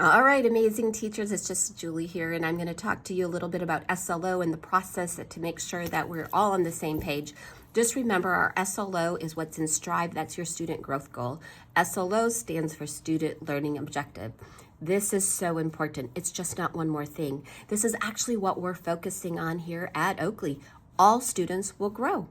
All right, amazing teachers, it's just Julie here, and I'm going to talk to you a little bit about SLO and the process to make sure that we're all on the same page. Just remember, our SLO is what's in STRIVE, that's your student growth goal. SLO stands for Student Learning Objective. This is so important. It's just not one more thing. This is actually what we're focusing on here at Oakley. All students will grow.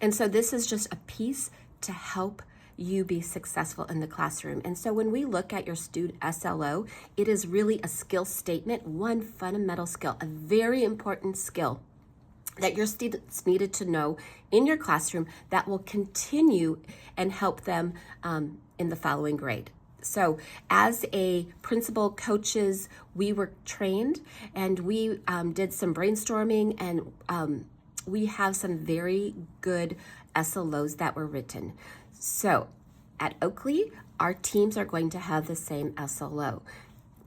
And so this is just a piece to help you be successful in the classroom. And so when we look at your student SLO, it is really a skill statement, one fundamental skill, a very important skill that your students needed to know in your classroom that will continue and help them in the following grade. So as a principal, coaches, we were trained and we did some brainstorming, and we have some very good SLOs that were written. So at Oakley, our teams are going to have the same SLO.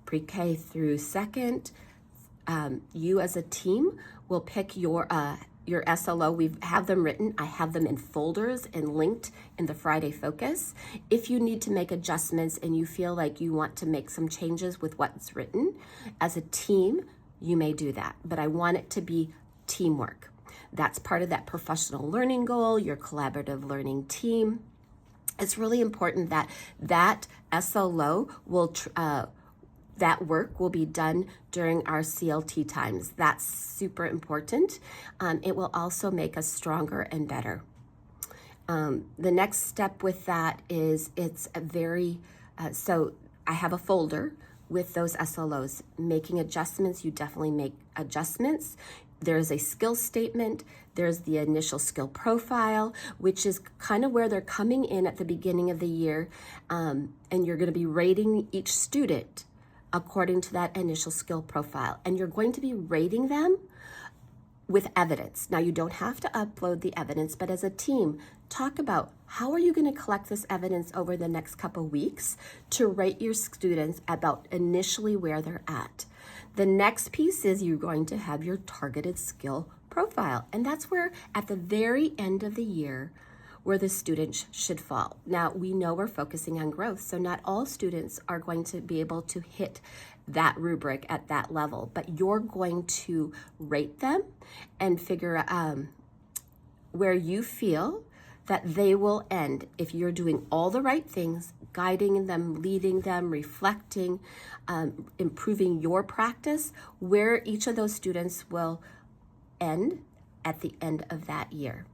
Pre-K through second, you as a team will pick your SLO. We have them written. I have them in folders and linked in the Friday Focus. If you need to make adjustments and you feel like you want to make some changes with what's written, as a team, you may do that. But I want it to be teamwork. That's part of that professional learning goal, your collaborative learning team. It's really important that that SLO will, that work will be done during our CLT times. That's super important. It will also make us stronger and better. The next step with that is it's a very, so I have a folder with those SLOs. Making adjustments, you definitely make adjustments. There's a skill statement, there's the initial skill profile, which is kind of where they're coming in at the beginning of the year, and you're going to be rating each student according to that initial skill profile. And you're going to be rating them with evidence. Now, you don't have to upload the evidence, but as a team, talk about how are you going to collect this evidence over the next couple weeks to rate your students about initially where they're at. The next piece is you're going to have your targeted skill profile. And that's where at the very end of the year, where the students should fall. Now, we know we're focusing on growth, so not all students are going to be able to hit that rubric at that level, but you're going to rate them and figure out where you feel that they will end if you're doing all the right things, guiding them, leading them, reflecting, improving your practice, where each of those students will end at the end of that year.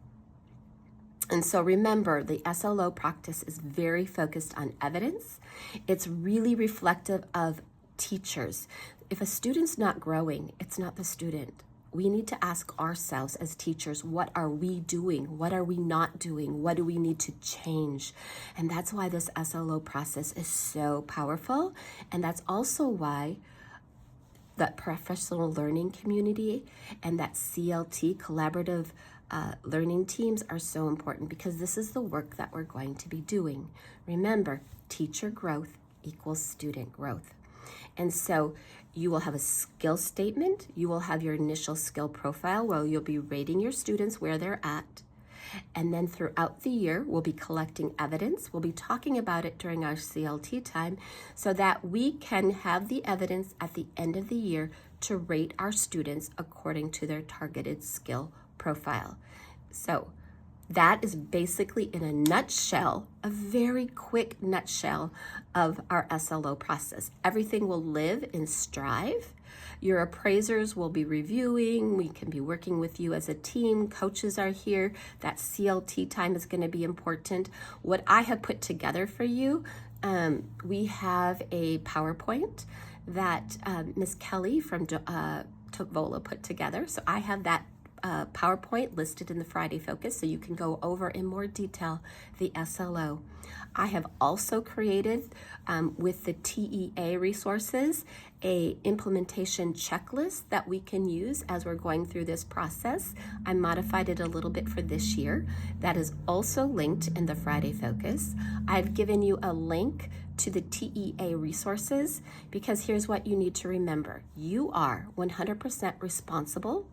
And so remember, the SLO practice is very focused on evidence. It's really reflective of teachers. If a student's not growing, it's not the student. We need to ask ourselves as teachers, what are we doing? What are we not doing? What do we need to change? And that's why this SLO process is so powerful. And that's also why that professional learning community and that CLT, collaborative learning teams, are so important, because this is the work that we're going to be doing. Remember, teacher growth equals student growth. And so you will have a skill statement, you will have your initial skill profile where you'll be rating your students where they're at. And then throughout the year, we'll be collecting evidence. We'll be talking about it during our CLT time so that we can have the evidence at the end of the year to rate our students according to their targeted skill profile. So that is basically, in a nutshell, a very quick nutshell of our SLO process. Everything will live in STRIVE. Your appraisers will be reviewing. We can be working with you as a team. Coaches are here. That CLT time is going to be important. What I have put together for you, we have a PowerPoint that Ms. Kelly from Vola put together. So I have that PowerPoint listed in the Friday Focus, so you can go over in more detail the SLO. I have also created with the TEA resources a implementation checklist that we can use as we're going through this process. I modified it a little bit for this year. That is also linked in the Friday Focus. I've given you a link to the TEA resources, because here's what you need to remember. You are 100% responsible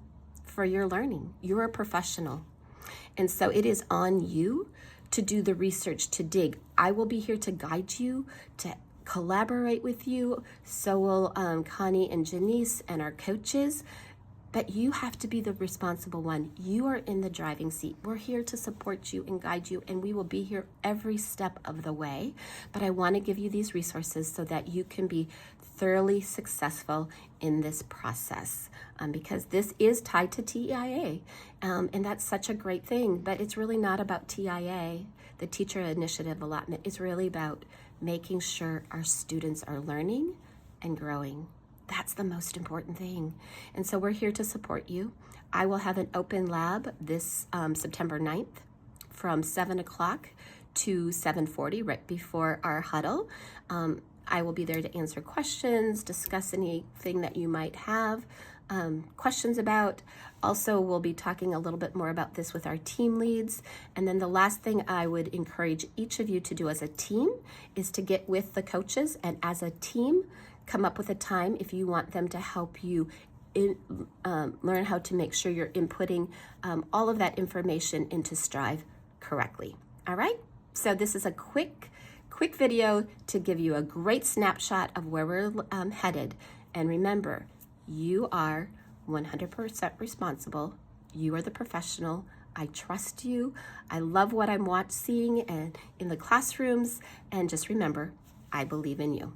for your learning. You're a professional. And so it is on you to do the research, to dig. I will be here to guide you, to collaborate with you. So will Connie and Janice and our coaches. But you have to be the responsible one. You are in the driving seat. We're here to support you and guide you, and we will be here every step of the way. But I want to give you these resources so that you can be thoroughly successful in this process, because this is tied to TIA, and that's such a great thing. But it's really not about TIA. The Teacher Initiative Allotment is really about making sure our students are learning and growing. That's the most important thing. And so we're here to support you. I will have an open lab this September 9th from 7 o'clock to 7:40, right before our huddle. I will be there to answer questions, discuss anything that you might have questions about. Also, we'll be talking a little bit more about this with our team leads. And then the last thing I would encourage each of you to do as a team is to get with the coaches, and as a team, come up with a time if you want them to help you learn how to make sure you're inputting all of that information into Strive correctly. All right? So this is a quick video to give you a great snapshot of where we're headed. And remember, you are 100% responsible. You are the professional. I trust you. I love what I'm seeing and in the classrooms. And just remember, I believe in you.